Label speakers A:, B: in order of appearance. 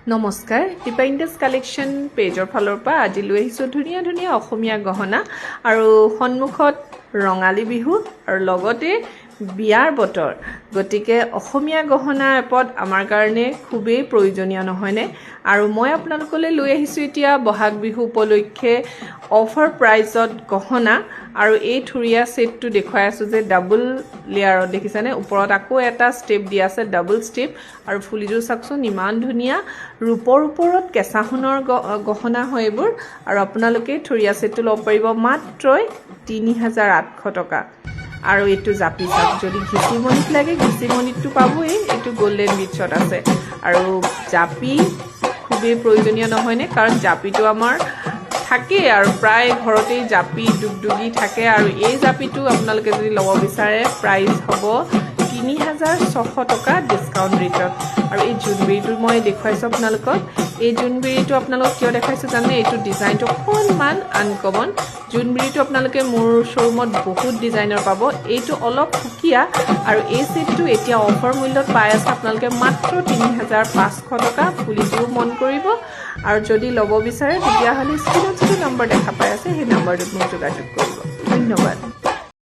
A: নমস্কাৰ দীপাইণ্ডাছ কালেকশ্যন পেজৰ ফালৰ পৰা আজি লৈ আহিছোঁ ধুনীয়া ধুনীয়া অসমীয়া গহনা আৰু সন্মুখত ৰঙালী বিহু আৰু লগতে বিয়াৰ বতৰ গতিকে অসমীয়া গহনা এপদ আমাৰ কাৰণে খুবেই প্ৰয়োজনীয় নহয়নে আৰু মই আপোনালোকলৈ লৈ আহিছোঁ এতিয়া বহাগ বিহু উপলক্ষে অফাৰ প্ৰাইজত গহনা আৰু এই থুৰিয়া সেটটো দেখুৱাই আছোঁ যে ডাবল লেয়াৰত দেখিছেনে ওপৰত আকৌ এটা ষ্টেপ দিয়া আছে ডাবল ষ্টেপ আৰু ফুলিযোৰ চাওকচোন ইমান ধুনীয়া ৰূপৰ ওপৰত কেঁচা সোণৰ গহনা হয় এইবোৰ আৰু আপোনালোকে থুৰিয়া সেটটো ল'ব পাৰিব মাত্ৰ ৩,৮০০ টকা আৰু এইটো জাপি চাওক যদি ঘিচিমণিত লাগে ঘিচিমণিতটো পাবই এইটো গোল্ডেন বিটছত আছে আৰু জাপি খুবেই প্ৰয়োজনীয় নহয়নে কাৰণ জাপিটো আমাৰ থাকে আৰু প্ৰায় ঘৰতেই জাপি ডুগডুগি থাকে আৰু এই জাপিটো আপোনালোকে যদি ল'ব বিচাৰে প্ৰাইচ হ'ব ৩,৬০০ টকা ডিছকাউণ্ট ৰেটত আৰু এই জোনবিৰিটো মই দেখুৱাইছোঁ আপোনালোকক এই জোনবিৰিটো আপোনালোকক কিয় দেখাইছোঁ জানে এইটো ডিজাইনটো অকণমান আনকমন জোনবিৰিটো আপোনালোকে মোৰ শ্ব'ৰুমত বহুত ডিজাইনৰ পাব এইটো অলপ সুকীয়া আৰু এই ছেটটো এতিয়া অফাৰ মূল্যত পাই আছে আপোনালোকে মাত্ৰ ৩,৫০০ টকা ফুলিযোৰ মন কৰিব আৰু যদি ল'ব বিচাৰে তেতিয়াহ'লে স্ক্ৰীনত যিটো নম্বৰ দেখা পাই আছে সেই নম্বৰটোত মোক যোগাযোগ কৰিব ধন্যবাদ